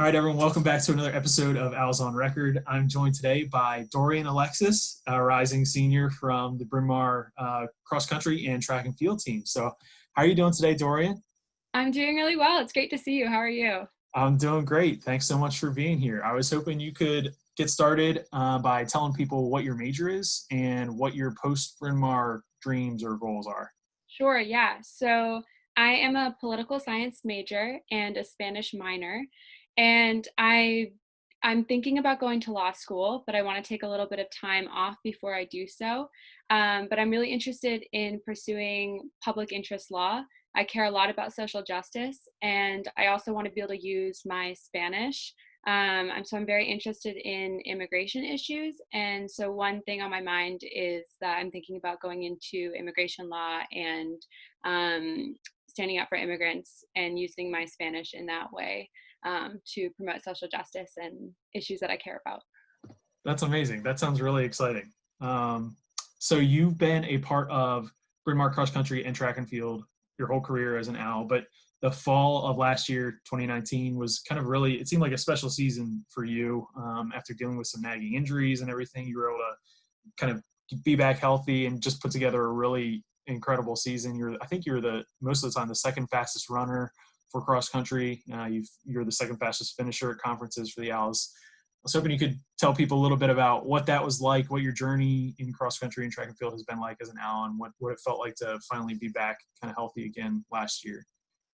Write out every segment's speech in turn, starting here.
All right, everyone, welcome back to another episode of Owls on Record. I'm joined today by Dorian Alexis, a rising senior from the Bryn Mawr cross country and track and field team. So how are you doing today, Dorian? I'm doing really well. It's great to see you. How are you? I'm doing great. Thanks so much for being here. I was hoping you could get started by telling people what your major is and what your post-Bryn Mawr dreams or goals are. Sure, yeah. So I am a political science major and a Spanish minor, and I'm thinking about going to law school, but I want to take a little bit of time off before I do so. But I'm really interested in pursuing public interest law. I care a lot about social justice, and I also want to be able to use my Spanish. So I'm very interested in immigration issues. And so one thing on my mind is that I'm thinking about going into immigration law and standing up for immigrants and using my Spanish in that way to promote social justice and issues that I care about. That's amazing. That sounds really exciting. So you've been a part of Bryn Mawr cross country and track and field your whole career as an owl, but the fall of last year, 2019, was kind of really, it seemed like a special season for you after dealing with some nagging injuries and everything. You were able to kind of be back healthy and just put together a really incredible season. I think you're most of the time the second fastest runner for cross country. You're the second fastest finisher at conferences for the Owls. I was hoping you could tell people a little bit about what that was like, what your journey in cross country and track and field has been like as an owl, and what it felt like to finally be back kind of healthy again last year.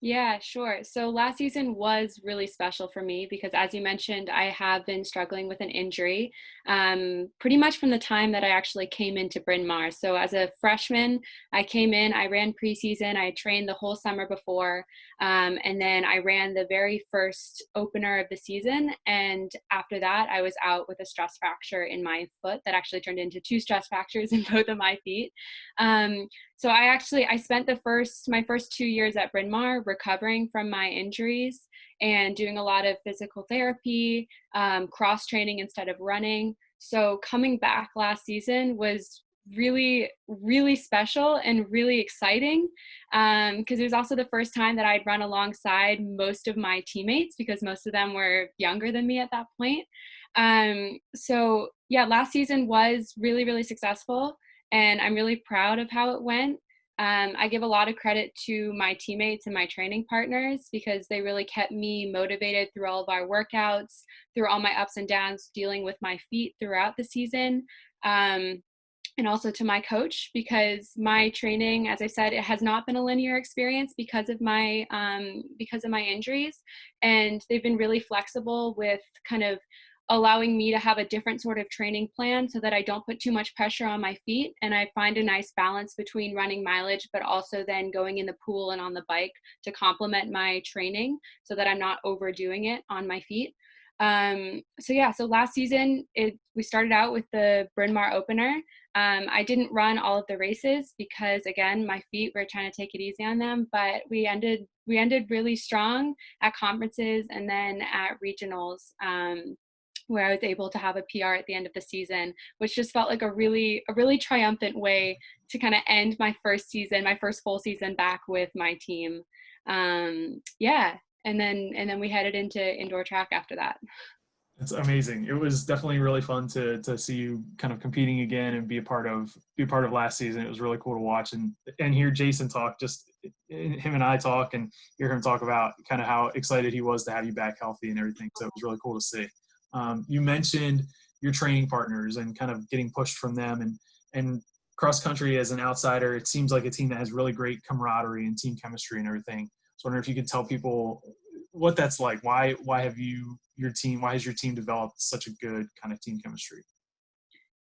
Yeah, sure. So last season was really special for me because, as you mentioned, I have been struggling with an injury pretty much from the time that I actually came into Bryn Mawr. So as a freshman, I came in, I ran preseason, I trained the whole summer before, and then I ran the very first opener of the season. And after that, I was out with a stress fracture in my foot that actually turned into two stress fractures in both of my feet. Um, so I spent my first 2 years at Bryn Mawr recovering from my injuries and doing a lot of physical therapy, cross training instead of running. So coming back last season was really, really special and really exciting because it was also the first time that I'd run alongside most of my teammates because most of them were younger than me at that point. So yeah, last season was really, really successful and I'm really proud of how it went. I give a lot of credit to my teammates and my training partners because they really kept me motivated through all of our workouts, through all my ups and downs, dealing with my feet throughout the season. And also to my coach because my training, as I said, it has not been a linear experience because of my injuries, and they've been really flexible with kind of allowing me to have a different sort of training plan so that I don't put too much pressure on my feet. And I find a nice balance between running mileage, but also then going in the pool and on the bike to complement my training so that I'm not overdoing it on my feet. So last season, we started out with the Bryn Mawr opener. I didn't run all of the races because, again, my feet were trying to take it easy on them, but we ended really strong at conferences and then at regionals. Where I was able to have a PR at the end of the season, which just felt like a really triumphant way to kind of end my first full season back with my team. Yeah, and then we headed into indoor track after that. It's amazing. It was definitely really fun to see you kind of competing again and be a part of last season. It was really cool to watch and hear Jason talk, just him and I talk and hear him talk about kind of how excited he was to have you back healthy and everything. So it was really cool to see. You mentioned your training partners and kind of getting pushed from them and cross country as an outsider. It seems like a team that has really great camaraderie and team chemistry and everything. So I wonder if you could tell people what that's like. Why has your team developed such a good kind of team chemistry?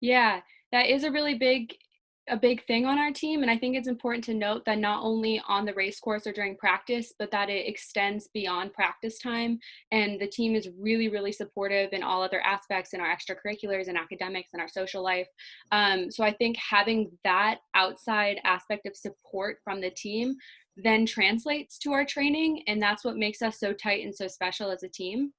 Yeah, that is a big thing on our team. And I think it's important to note that not only on the race course or during practice, but that it extends beyond practice time. And the team is really, really supportive in all other aspects in our extracurriculars and academics and our social life. So I think having that outside aspect of support from the team then translates to our training. And that's what makes us so tight and so special as a team.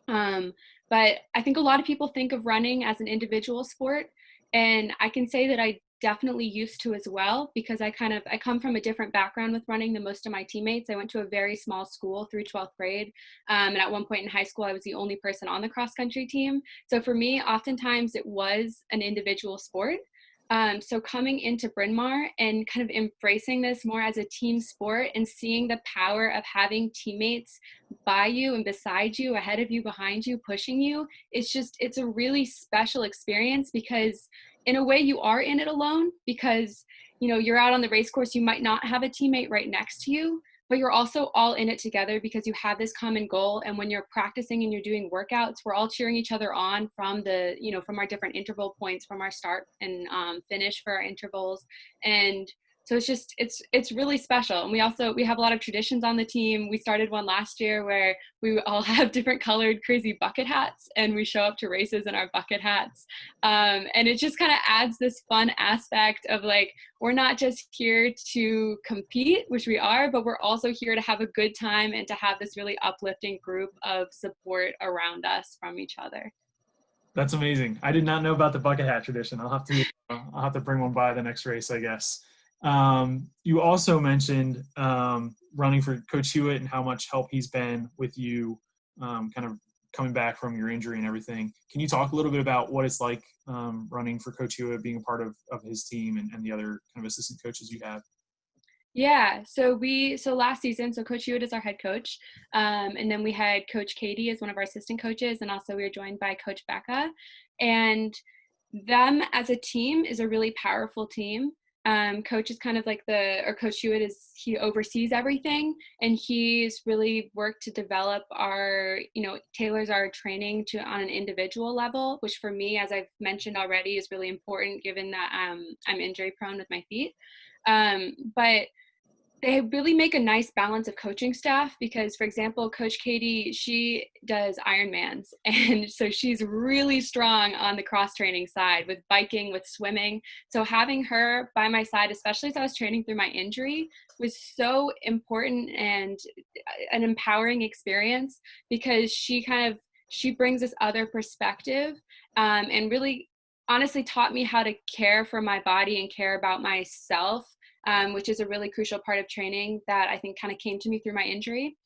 But I think a lot of people think of running as an individual sport. And I can say that I definitely used to as well, because I come from a different background with running than most of my teammates. I went to a very small school through 12th grade. And at one point in high school, I was the only person on the cross country team. So for me, oftentimes it was an individual sport. So coming into Bryn Mawr and kind of embracing this more as a team sport and seeing the power of having teammates by you and beside you, ahead of you, behind you, pushing you, it's a really special experience, because in a way you are in it alone, because you're out on the race course, you might not have a teammate right next to you, but you're also all in it together because you have this common goal. And when you're practicing and you're doing workouts, we're all cheering each other on from from our different interval points, from our start and finish for our intervals. And so it's really special. And we have a lot of traditions on the team. We started one last year where we all have different colored crazy bucket hats, and we show up to races in our bucket hats. And it just kind of adds this fun aspect of like, we're not just here to compete, which we are, but we're also here to have a good time and to have this really uplifting group of support around us from each other. That's amazing. I did not know about the bucket hat tradition. I'll have to bring one by the next race, I guess. You also mentioned running for Coach Hewitt and how much help he's been with you, kind of coming back from your injury and everything. Can you talk a little bit about what it's like running for Coach Hewitt, being a part of his team and the other kind of assistant coaches you have? Yeah, so last season, so Coach Hewitt is our head coach, and then we had Coach Katie as one of our assistant coaches, and also we were joined by Coach Becca, and them as a team is a really powerful team. Coach is kind of like Coach Hewitt he oversees everything, and he's really worked to develop tailors our training on an individual level, which for me, as I've mentioned already, is really important given that I'm injury prone with my feet. But they really make a nice balance of coaching staff because, for example, Coach Katie, she does Ironmans. And so she's really strong on the cross training side with biking, with swimming. So having her by my side, especially as I was training through my injury, was so important and an empowering experience because she brings this other perspective and really honestly taught me how to care for my body and care about myself. Which is a really crucial part of training that I think kind of came to me through my injury.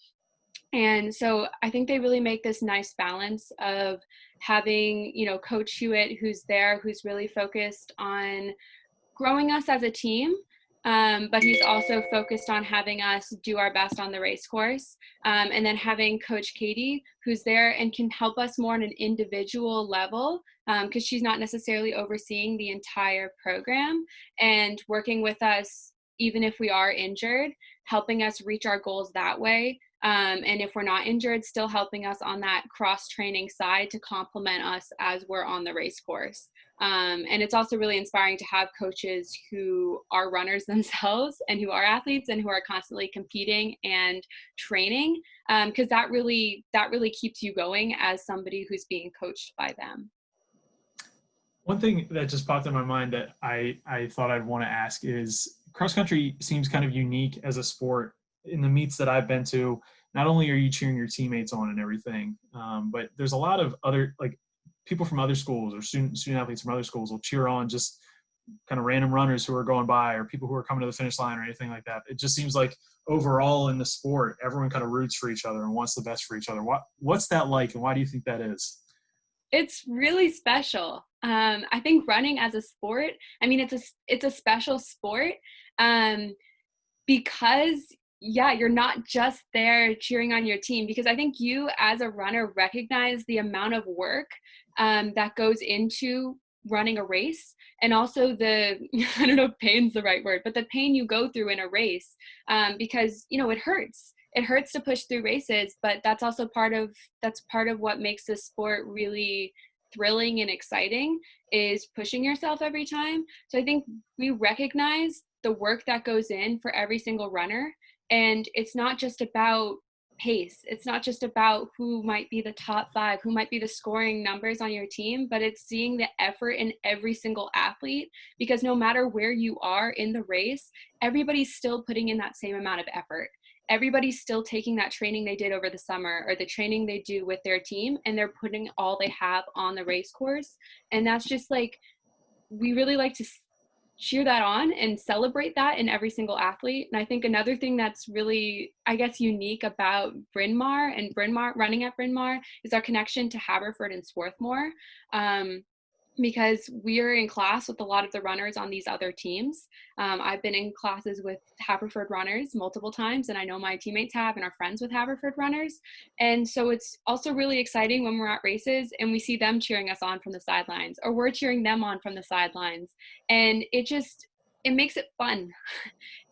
And so I think they really make this nice balance of having, Coach Hewitt, who's there, who's really focused on growing us as a team. But he's also focused on having us do our best on the race course. And then having Coach Katie, who's there and can help us more on an individual level, because she's not necessarily overseeing the entire program and working with us, even if we are injured, helping us reach our goals that way. And if we're not injured, still helping us on that cross training side to complement us as we're on the race course. And it's also really inspiring to have coaches who are runners themselves and who are athletes and who are constantly competing and training, because that really keeps you going as somebody who's being coached by them. One thing that just popped in my mind that I thought I'd want to ask is cross country seems kind of unique as a sport. In the meets that I've been to, not only are you cheering your teammates on and everything, but there's a lot of other, like, people from other schools or student athletes from other schools will cheer on just kind of random runners who are going by or people who are coming to the finish line or anything like that. It just seems like overall in the sport, everyone kind of roots for each other and wants the best for each other. What's that like, and why do you think that is? It's really special. I think running as a sport, I mean, it's a special sport because, yeah, you're not just there cheering on your team, because I think you as a runner recognize the amount of work that goes into running a race, and also I don't know if pain's the right word, but the pain you go through in a race, because, it hurts. It hurts to push through races, but that's also part of what makes this sport really thrilling and exciting, is pushing yourself every time. So I think we recognize the work that goes in for every single runner. And it's not just about pace. It's not just about who might be the top 5, who might be the scoring numbers on your team, but it's seeing the effort in every single athlete, because no matter where you are in the race, everybody's still putting in that same amount of effort. Everybody's still taking that training they did over the summer or the training they do with their team, and they're putting all they have on the race course. And that's just like, we really like to cheer that on and celebrate that in every single athlete. And I think another thing that's really, I guess, unique about Bryn Mawr and running at Bryn Mawr is our connection to Haverford and Swarthmore. Because we're in class with a lot of the runners on these other teams. I've been in classes with Haverford runners multiple times, and I know my teammates have and are friends with Haverford runners. And so it's also really exciting when we're at races and we see them cheering us on from the sidelines, or we're cheering them on from the sidelines. And it makes it fun.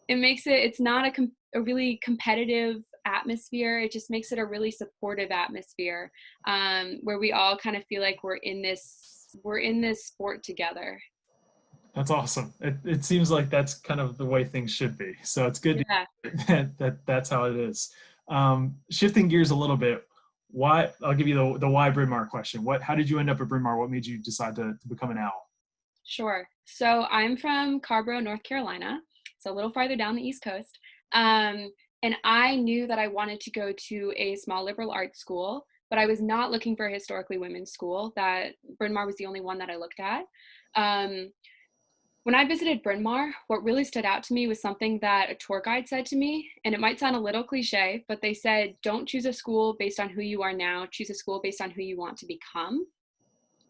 It's not a really competitive atmosphere. It just makes it a really supportive atmosphere, where we all kind of feel like we're in this sport together. That's awesome. It seems like that's kind of the way things should be. So it's good Yeah. that's how it is. Shifting gears a little bit, why? I'll give you the why Bryn Mawr question. How did you end up at Bryn Mawr? What made you decide to become an owl? Sure. So I'm from Carborough, North Carolina, so a little farther down the East Coast. And I knew that I wanted to go to a small liberal arts school, but I was not looking for a historically women's school. That Bryn Mawr was the only one that I looked at. When I visited Bryn Mawr, what really stood out to me was something that a tour guide said to me, and it might sound a little cliche, but they said, don't choose a school based on who you are now, choose a school based on who you want to become.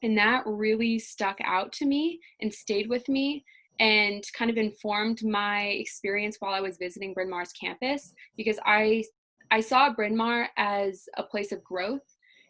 And that really stuck out to me and stayed with me and kind of informed my experience while I was visiting Bryn Mawr's campus, because I saw Bryn Mawr as a place of growth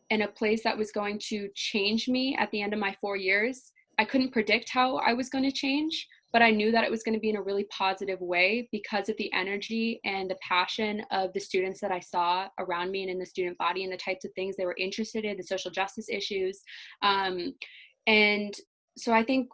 and a place that was going to change me at the end of my 4 years. I couldn't predict how I was going to change, but I knew that it was going to be in a really positive way because of the energy and the passion of the students that I saw around me and in the student body, and the types of things they were interested in, the social justice issues. And so I think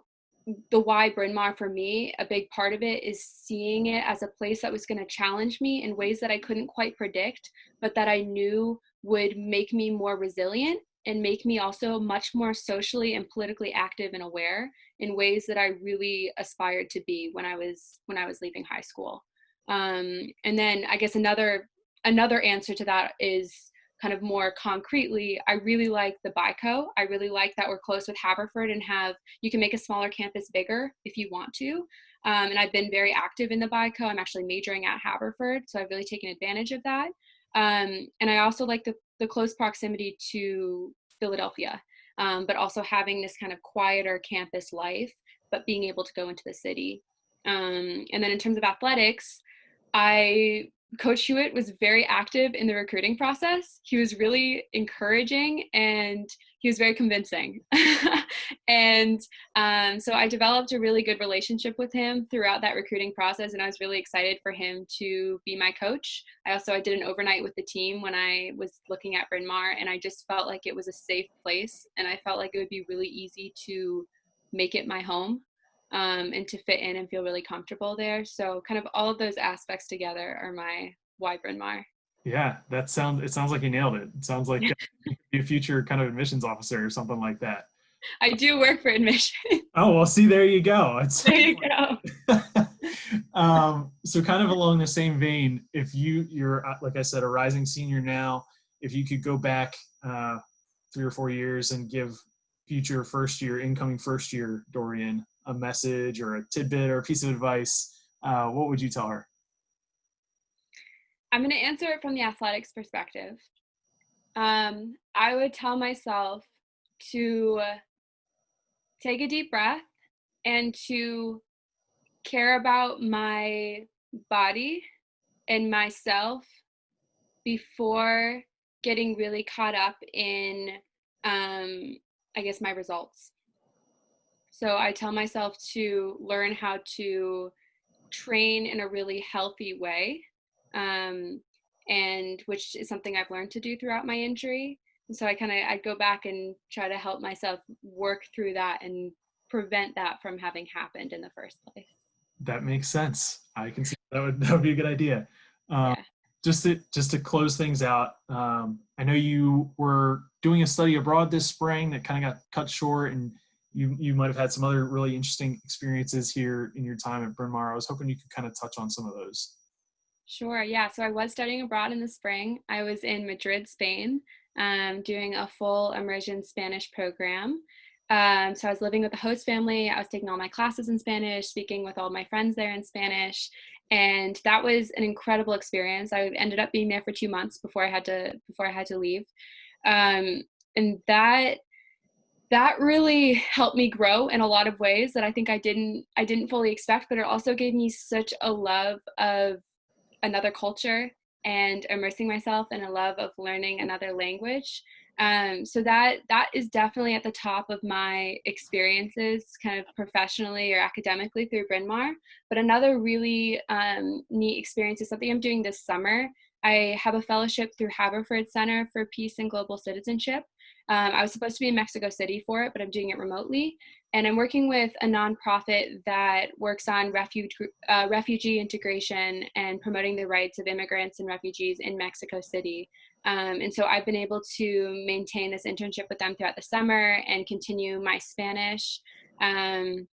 the why Bryn Mawr for me, a big part of it is seeing it as a place that was going to challenge me in ways that I couldn't quite predict, but that I knew would make me more resilient and make me also much more socially and politically active and aware in ways that I really aspired to be when I was leaving high school. And then I guess another answer to that is kind of more concretely, I really like the BICO. I really like that we're close with Haverford and you can make a smaller campus bigger if you want to. And I've been very active in the BICO. I'm actually majoring at Haverford, so I've really taken advantage of that. And I also like the close proximity to Philadelphia, but also having this kind of quieter campus life, but being able to go into the city. And then in terms of athletics, Coach Hewitt was very active in the recruiting process. He was really encouraging and he was very convincing. And so I developed a really good relationship with him throughout that recruiting process, and I was really excited for him to be my coach. I did an overnight with the team when I was looking at Bryn Mawr, and I just felt like it was a safe place, and I felt like it would be really easy to make it my home. And to fit in and feel really comfortable there. So kind of all of those aspects together are my why Bryn Mawr. Yeah, it sounds like you nailed it. It sounds like you could be a future kind of admissions officer or something like that. I do work for admissions. Oh, well, see, there you go. There you go. So kind of along the same vein, if you're, like I said, a rising senior now, if you could go back 3 or 4 years and give future incoming first year Dorian a message or a tidbit or a piece of advice, what would you tell her? I'm going to answer it from the athletics perspective. I would tell myself to take a deep breath and to care about my body and myself before getting really caught up in, I guess, my results. So I tell myself to learn how to train in a really healthy way, and which is something I've learned to do throughout my injury. And so I go back and try to help myself work through that and prevent that from having happened in the first place. That makes sense. I can see that would be a good idea. Yeah. Just to close things out, I know you were doing a study abroad this spring that kind of got cut short, and you might have had some other really interesting experiences here in your time at Bryn Mawr. I was hoping you could kind of touch on some of those. Sure. Yeah. So I was studying abroad in the spring. I was in Madrid, Spain, doing a full immersion Spanish program. So I was living with a host family. I was taking all my classes in Spanish, speaking with all my friends there in Spanish, and that was an incredible experience. I ended up being there for 2 months before I had to leave, um, and that really helped me grow in a lot of ways that I think I didn't fully expect. But it also gave me such a love of another culture and immersing myself in a love of learning another language. So that is definitely at the top of my experiences, kind of professionally or academically through Bryn Mawr. But another really neat experience is something I'm doing this summer. I have a fellowship through Haverford Center for Peace and Global Citizenship. I was supposed to be in Mexico City for it, but I'm doing it remotely. And I'm working with a nonprofit that works on refugee integration and promoting the rights of immigrants and refugees in Mexico City. And so I've been able to maintain this internship with them throughout the summer and continue my Spanish, and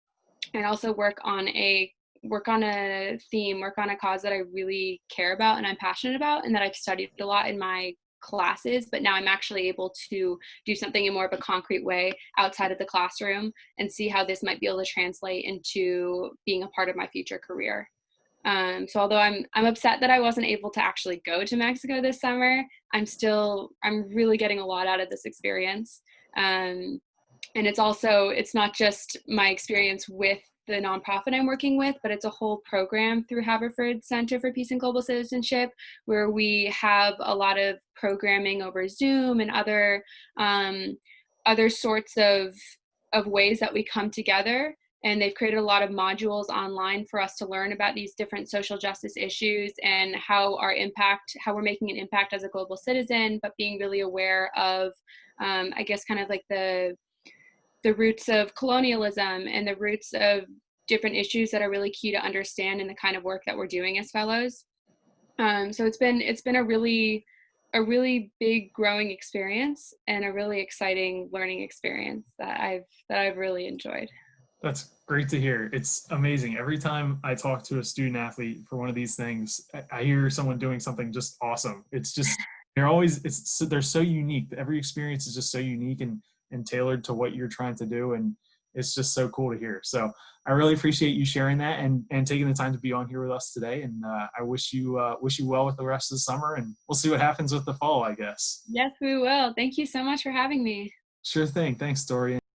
also work on a cause that I really care about and I'm passionate about, and that I've studied a lot in my classes, but now I'm actually able to do something in more of a concrete way outside of the classroom and see how this might be able to translate into being a part of my future career. So although I'm upset that I wasn't able to actually go to Mexico this summer, I'm really getting a lot out of this experience. And it's not just my experience with the nonprofit I'm working with, but it's a whole program through Haverford Center for Peace and Global Citizenship, where we have a lot of programming over Zoom and other sorts of ways that we come together. And they've created a lot of modules online for us to learn about these different social justice issues and how we're making an impact as a global citizen, but being really aware of, I guess, kind of like the roots of colonialism and the roots of different issues that are really key to understand in the kind of work that we're doing as fellows. So it's been a really big growing experience and a really exciting learning experience that I've really enjoyed. That's great to hear. It's amazing. Every time I talk to a student athlete for one of these things, I hear someone doing something just awesome. It's just they're so unique. Every experience is just so unique and tailored to what you're trying to do, and it's just so cool to hear. So I really appreciate you sharing that and taking the time to be on here with us today. And I wish you well with the rest of the summer, and we'll see what happens with the fall, I guess. Yes, we will. Thank you so much for having me. Sure thing. Thanks, Dorian.